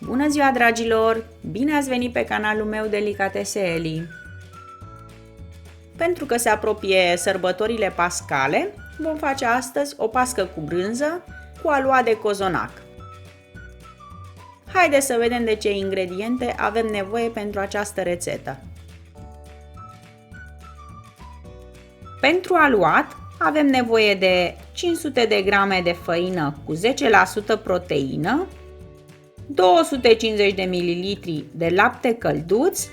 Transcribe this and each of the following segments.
Bună ziua, dragilor! Bine ați venit pe canalul meu Delicatese Eli! Pentru că se apropie sărbătorile pascale, vom face astăzi o pască cu brânză cu aluat de cozonac. Haideți să vedem de ce ingrediente avem nevoie pentru această rețetă. Pentru aluat avem nevoie de 500 de grame de făină cu 10% proteină, 250 de ml de lapte călduț,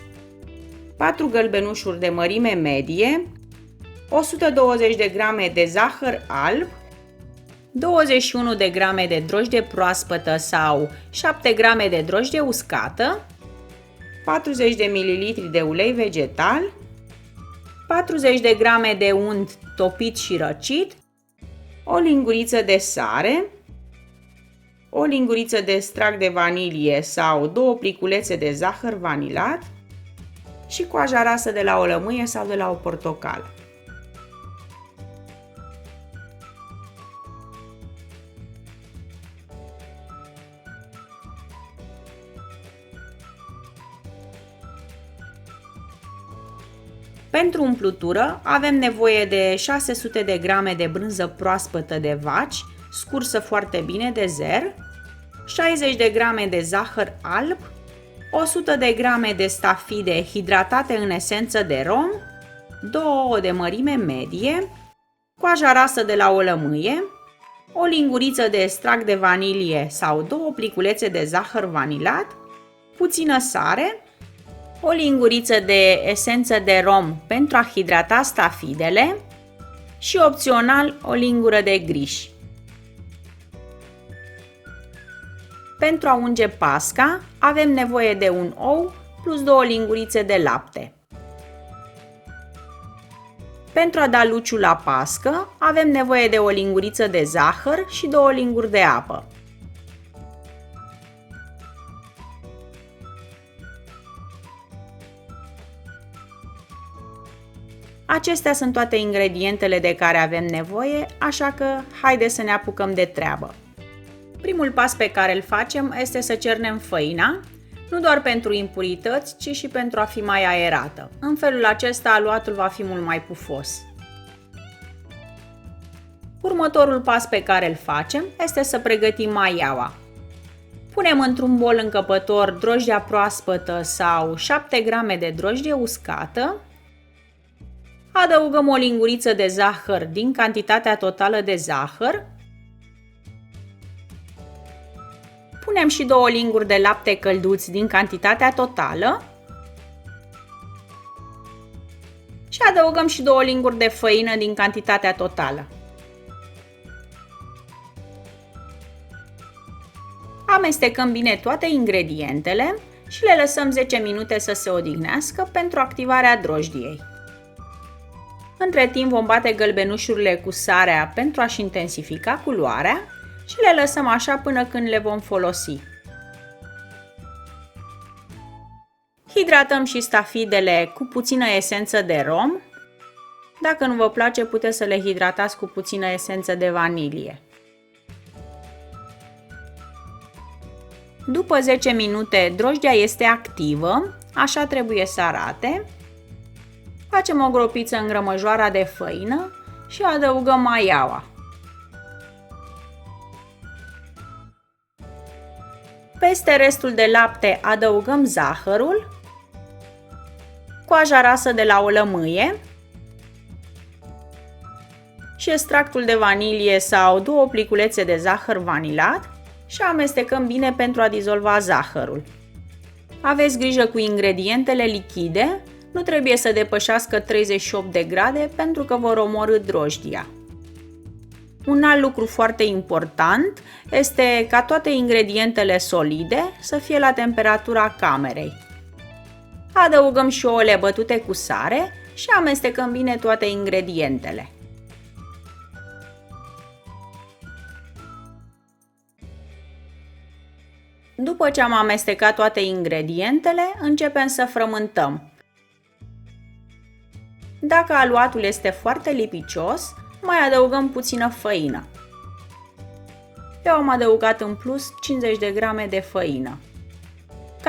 4 gălbenușuri de mărime medie, 120 de grame de zahăr alb, 21 de grame de drojdie proaspătă sau 7 grame de drojdie uscată, 40 de ml de ulei vegetal, 40 de grame de unt topit și răcit, o linguriță de sare, o linguriță de extract de vanilie sau 2 pliculețe de zahăr vanilat și coaja rasă de la o lămâie sau de la o portocală. Pentru umplutură avem nevoie de 600 de grame de brânză proaspătă de vaci, scursă foarte bine de zer, 60 de grame de zahăr alb, 100 de grame de stafide hidratate în esență de rom, 2 ouă de mărime medie, coaja rasă de la o lămâie, o linguriță de extract de vanilie sau 2 pliculețe de zahăr vanilat, puțină sare, o linguriță de esență de rom pentru a hidrata stafidele și opțional o lingură de griș. Pentru a unge pasca avem nevoie de un ou plus 2 lingurițe de lapte. Pentru a da luciul la pască avem nevoie de o linguriță de zahăr și 2 linguri de apă. Acestea sunt toate ingredientele de care avem nevoie, așa că haideți să ne apucăm de treabă. Primul pas pe care îl facem este să cernem făina, nu doar pentru impurități, ci și pentru a fi mai aerată. În felul acesta aluatul va fi mult mai pufos. Următorul pas pe care îl facem este să pregătim maiaua. Punem într-un bol încăpător drojdia proaspătă sau 7 grame de drojdie uscată, adăugăm o linguriță de zahăr din cantitatea totală de zahăr, punem și 2 linguri de lapte călduț din cantitatea totală și adăugăm și 2 linguri de făină din cantitatea totală. Amestecăm bine toate ingredientele și le lăsăm 10 minute să se odihnească pentru activarea drojdiei. Între timp vom bate gălbenușurile cu sarea pentru a-și intensifica culoarea și le lăsăm așa până când le vom folosi. Hidratăm și stafidele cu puțină esență de rom. Dacă nu vă place, puteți să le hidratați cu puțină esență de vanilie. După 10 minute, drojdia este activă, așa trebuie să arate. Facem o gropiță în grămăjoara de făină și adăugăm maiaua. Peste restul de lapte adăugăm zahărul, coaja rasă de la o lămâie și extractul de vanilie sau 2 pliculețe de zahăr vanilat și amestecăm bine pentru a dizolva zahărul. Aveți grijă cu ingredientele lichide, nu trebuie să depășească 38 de grade pentru că vor omorî drojdia. Un alt lucru foarte important este ca toate ingredientele solide să fie la temperatura camerei. Adăugăm și ouăle bătute cu sare și amestecăm bine toate ingredientele. După ce am amestecat toate ingredientele, începem să frământăm. Dacă aluatul este foarte lipicios, mai adăugăm puțină făină. Eu am adăugat în plus 50 de grame de făină.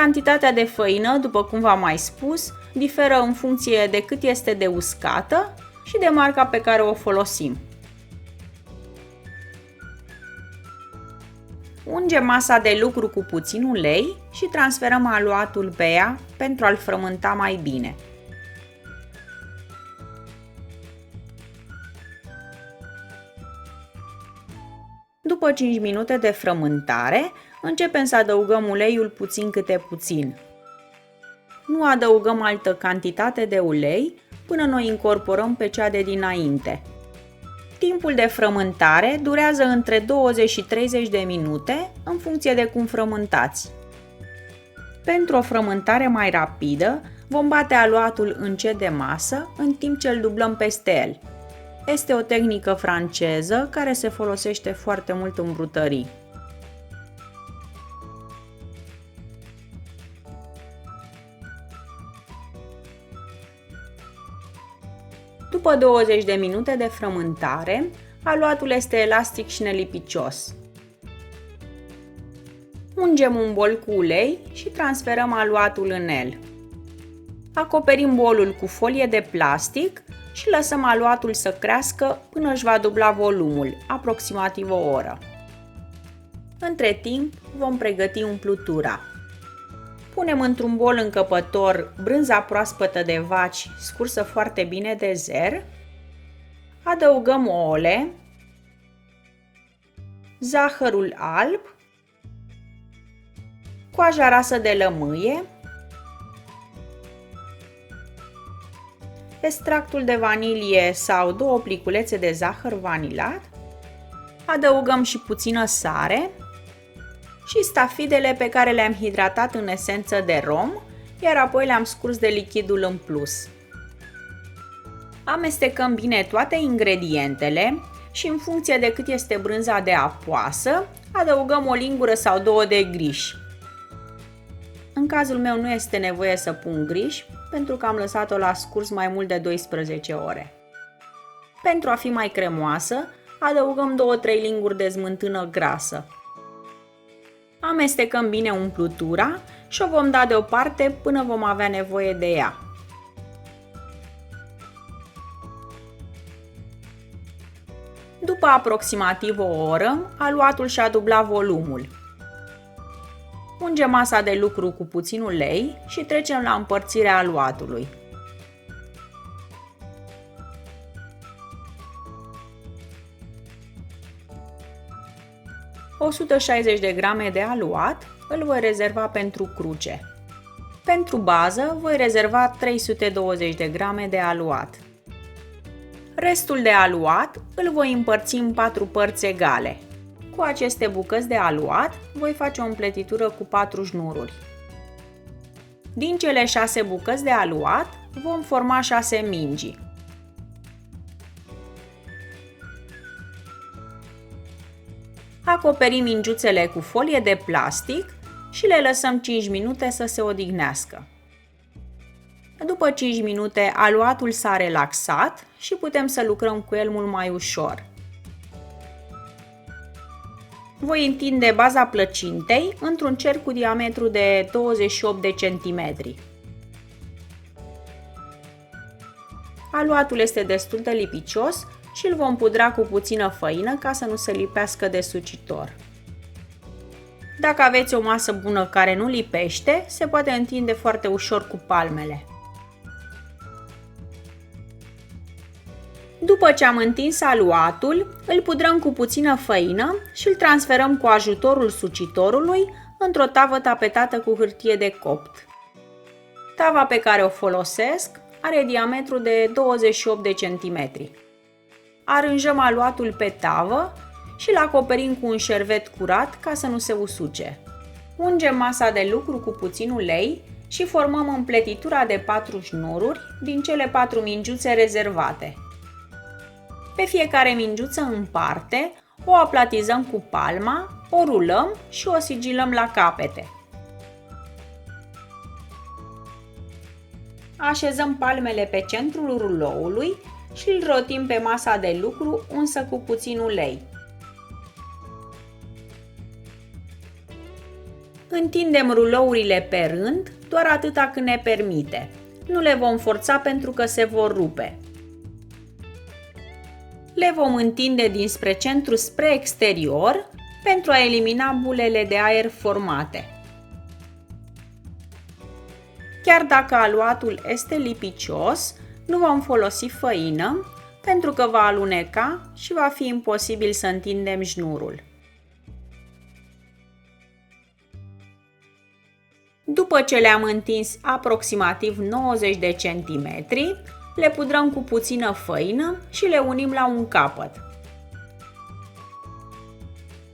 Cantitatea de făină, după cum v-am mai spus, diferă în funcție de cât este de uscată și de marca pe care o folosim. Ungem masa de lucru cu puțin ulei și transferăm aluatul pe ea pentru a-l frământa mai bine. După 5 minute de frământare, începem să adăugăm uleiul puțin câte puțin. Nu adăugăm altă cantitate de ulei până noi incorporăm pe cea de dinainte. Timpul de frământare durează între 20 și 30 de minute în funcție de cum frământați. Pentru o frământare mai rapidă, vom bate aluatul încet de masă în timp ce îl dublăm peste el. Este o tehnică franceză care se folosește foarte mult în brutării. După 20 de minute de frământare, aluatul este elastic și nelipicios. Ungem un bol cu ulei și transferăm aluatul în el. Acoperim bolul cu folie de plastic și lăsăm aluatul să crească până își va dubla volumul, aproximativ o oră. Între timp, vom pregăti umplutura. Punem într-un bol încăpător brânza proaspătă de vaci scursă foarte bine de zer, adăugăm ouăle, zahărul alb, coaja rasă de lămâie, extractul de vanilie sau 2 pliculețe de zahăr vanilat, adăugăm și puțină sare și stafidele pe care le-am hidratat în esență de rom, iar apoi le-am scurs de lichidul în plus. Amestecăm bine toate ingredientele și în funcție de cât este brânza de apoasă, adăugăm o lingură sau 2 de griși. În cazul meu nu este nevoie să pun griși, pentru că am lăsat-o la scurs mai mult de 12 ore. Pentru a fi mai cremoasă, adăugăm 2-3 linguri de smântână grasă. Amestecăm bine umplutura și o vom da deoparte până vom avea nevoie de ea. După aproximativ o oră, aluatul și-a dublat volumul. Ungem masa de lucru cu puțin ulei și trecem la împărțirea aluatului. – 160 de grame de aluat îl voi rezerva pentru cruce. Pentru bază voi rezerva 320 de grame de aluat. Restul de aluat îl voi împărți în 4 părți egale. Cu aceste bucăți de aluat voi face o împletitură cu 4 șnururi. Din cele 6 bucăți de aluat vom forma 6 mingi. Acoperim mingiuțele cu folie de plastic și le lăsăm 5 minute să se odihnească. După 5 minute, aluatul s-a relaxat și putem să lucrăm cu el mult mai ușor. Voi întinde baza plăcintei într-un cerc cu diametru de 28 de centimetri. Aluatul este destul de lipicios și îl vom pudra cu puțină făină ca să nu se lipească de sucitor. Dacă aveți o masă bună care nu lipește, se poate întinde foarte ușor cu palmele. După ce am întins aluatul, îl pudrăm cu puțină făină și îl transferăm cu ajutorul sucitorului într-o tavă tapetată cu hârtie de copt. Tava pe care o folosesc are diametru de 28 de centimetri. Aranjăm aluatul pe tavă și îl acoperim cu un șervet curat ca să nu se usuce. Ungem masa de lucru cu puțin ulei și formăm împletitura de 4 șnururi din cele 4 mingiuțe rezervate. Pe fiecare mingiuță în parte o aplatizăm cu palma, o rulăm și o sigilăm la capete. Așezăm palmele pe centrul ruloului și îl rotim pe masa de lucru unsă cu puțin ulei. Întindem rulourile pe rând, doar atâta cât ne permite. Nu le vom forța pentru că se vor rupe. Le vom întinde dinspre centru spre exterior pentru a elimina bulele de aer formate. Chiar dacă aluatul este lipicios, nu vom folosi făină pentru că va aluneca și va fi imposibil să întindem șnurul. După ce le-am întins aproximativ 90 de centimetri, le pudrăm cu puțină făină și le unim la un capăt.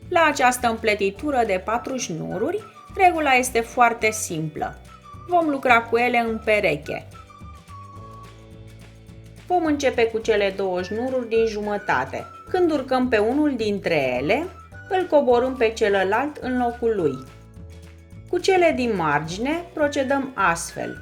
La această împletitură de 4 șnururi, regula este foarte simplă. Vom lucra cu ele în pereche. Vom începe cu cele 2 șnururi din jumătate. Când urcăm pe unul dintre ele, îl coborâm pe celălalt în locul lui. Cu cele din margine procedăm astfel.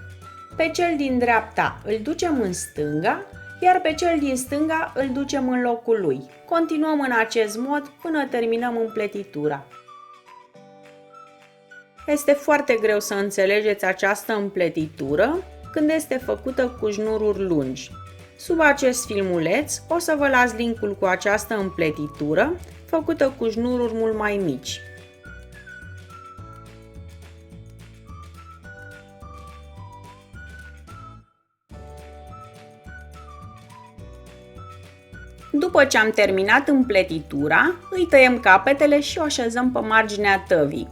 Pe cel din dreapta îl ducem în stânga, iar pe cel din stânga îl ducem în locul lui. Continuăm în acest mod până terminăm împletitura. Este foarte greu să înțelegeți această împletitură când este făcută cu șnururi lungi. Sub acest filmuleț o să vă las linkul cu această împletitură făcută cu șnururi mult mai mici. După ce am terminat împletitura, îi tăiem capetele și o așezăm pe marginea tăvii.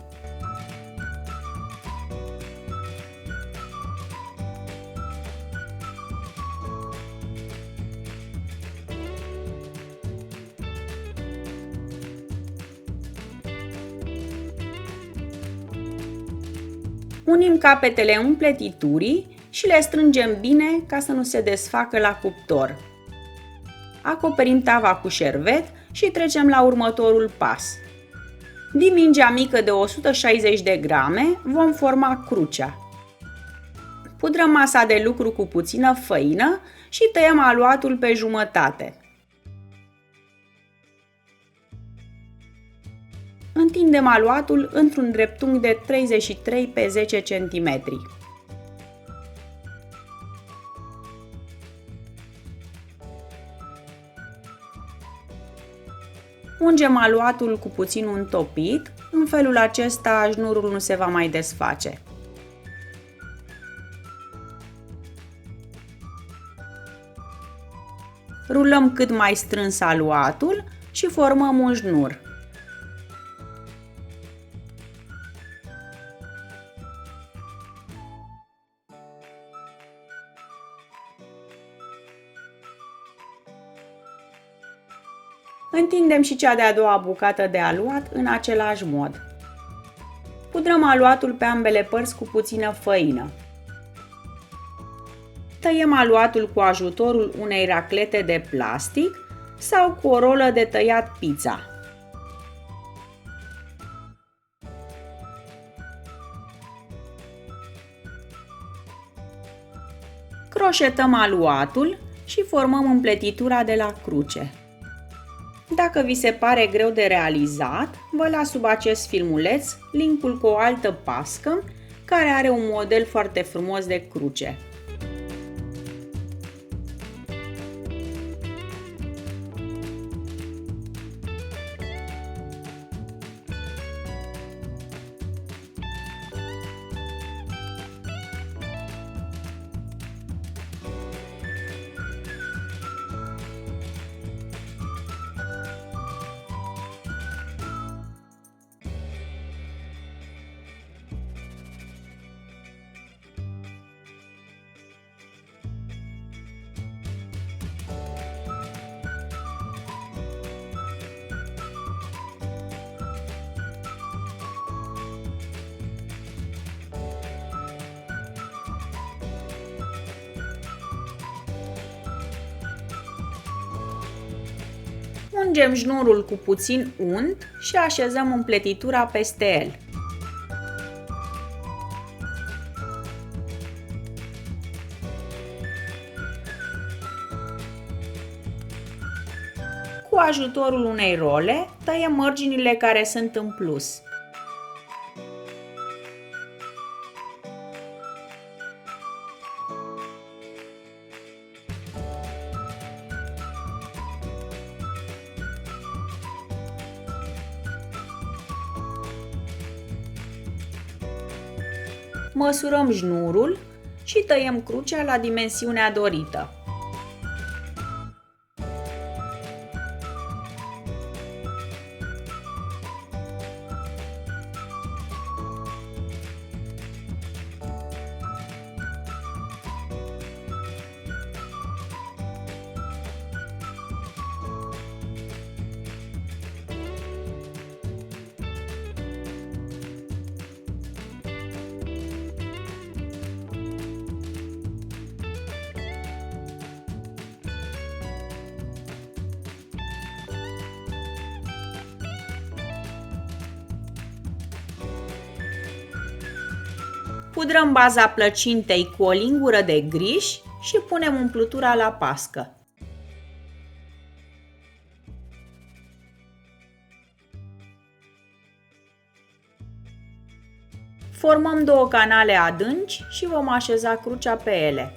Unim capetele împletiturii și le strângem bine ca să nu se desfacă la cuptor. Acoperim tava cu șervet și trecem la următorul pas. Din mingea mică de 160 de grame vom forma crucea. Pudrăm masa de lucru cu puțină făină și tăiem aluatul pe jumătate. Întindem aluatul într-un dreptunghi de 33 pe 10 cm. Ungem aluatul cu puțin întopit, în felul acesta șnurul nu se va mai desface. Rulăm cât mai strâns aluatul și formăm un șnur. Întindem și cea de-a doua bucată de aluat în același mod. Pudrăm aluatul pe ambele părți cu puțină făină. Tăiem aluatul cu ajutorul unei raclete de plastic sau cu o rolă de tăiat pizza. Croșetăm aluatul și formăm împletitura de la cruce. Dacă vi se pare greu de realizat, vă las sub acest filmuleț linkul cu o altă pască care are un model foarte frumos de cruce. Ungem șnurul cu puțin unt și așezăm împletitura peste el. Cu ajutorul unei role, tăiem mărginile care sunt în plus. Măsurăm șnurul și tăiem crucea la dimensiunea dorită. Pudrăm baza plăcintei cu o lingură de griș și punem umplutura la pască. Formăm două canale adânci și vom așeza crucea pe ele.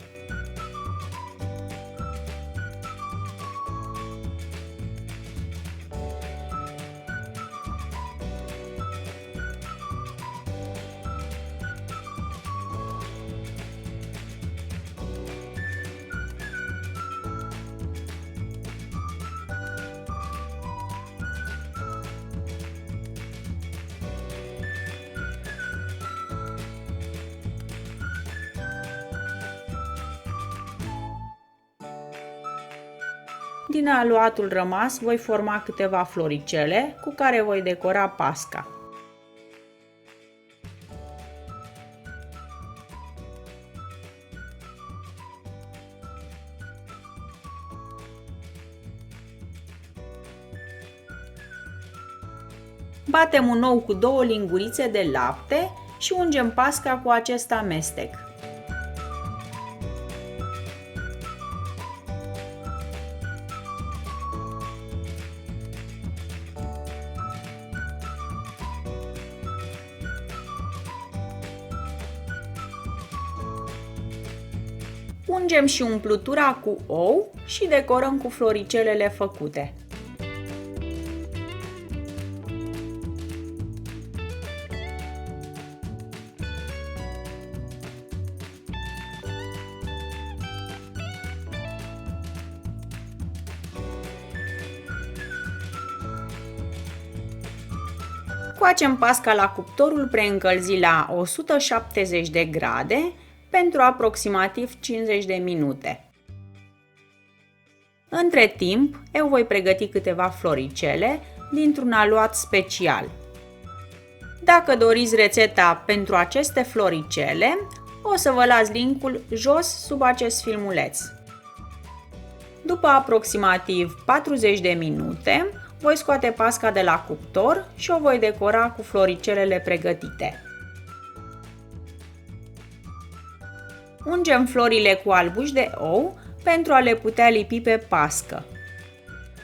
Din aluatul rămas voi forma câteva floricele cu care voi decora pasca. Batem un ou cu 2 lingurițe de lapte și ungem pasca cu acest amestec. Ungem și umplutura cu ou și decorăm cu floricelele făcute. Coacem pasca la cuptorul preîncălzit la 170 de grade pentru aproximativ 50 de minute. Între timp, eu voi pregăti câteva floricele dintr-un aluat special. Dacă doriți rețeta pentru aceste floricele, o să vă las linkul jos sub acest filmuleț. După aproximativ 40 de minute, voi scoate pasca de la cuptor și o voi decora cu floricelele pregătite. Ungem florile cu albuși de ou pentru a le putea lipi pe pască.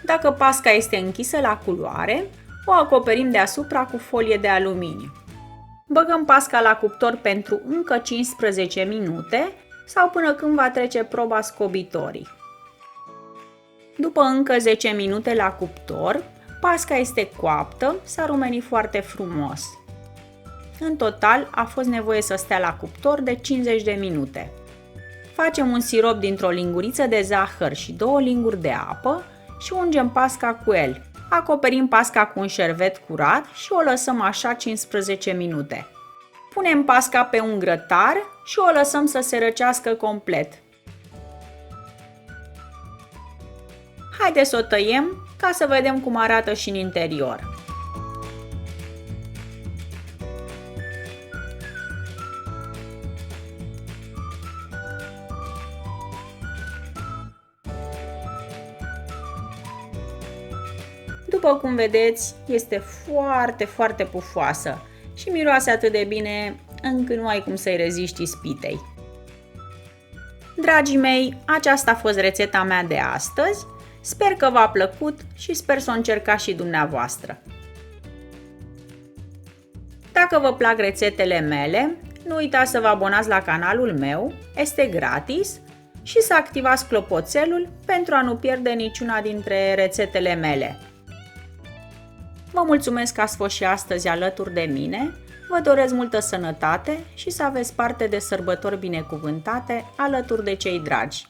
Dacă pasca este închisă la culoare, o acoperim deasupra cu folie de aluminiu. Băgăm pasca la cuptor pentru încă 15 minute sau până când va trece proba scobitorii. După încă 10 minute la cuptor, pasca este coaptă, s-a rumenit foarte frumos. În total a fost nevoie să stea la cuptor de 50 de minute. Facem un sirop dintr-o linguriță de zahăr și 2 linguri de apă și ungem pasca cu el. Acoperim pasca cu un șervet curat și o lăsăm așa 15 minute. Punem pasca pe un grătar și o lăsăm să se răcească complet. Haideți să o tăiem ca să vedem cum arată și în interior. După cum vedeți, este foarte pufoasă și miroase atât de bine încât nu ai cum să-i reziști ispitei. Dragii mei, aceasta a fost rețeta mea de astăzi. Sper că v-a plăcut și sper să o încercați și dumneavoastră. Dacă vă plac rețetele mele, nu uitați să vă abonați la canalul meu, este gratis, și să activați clopoțelul pentru a nu pierde niciuna dintre rețetele mele. Vă mulțumesc că ați fost și astăzi alături de mine, vă doresc multă sănătate și să aveți parte de sărbători binecuvântate alături de cei dragi.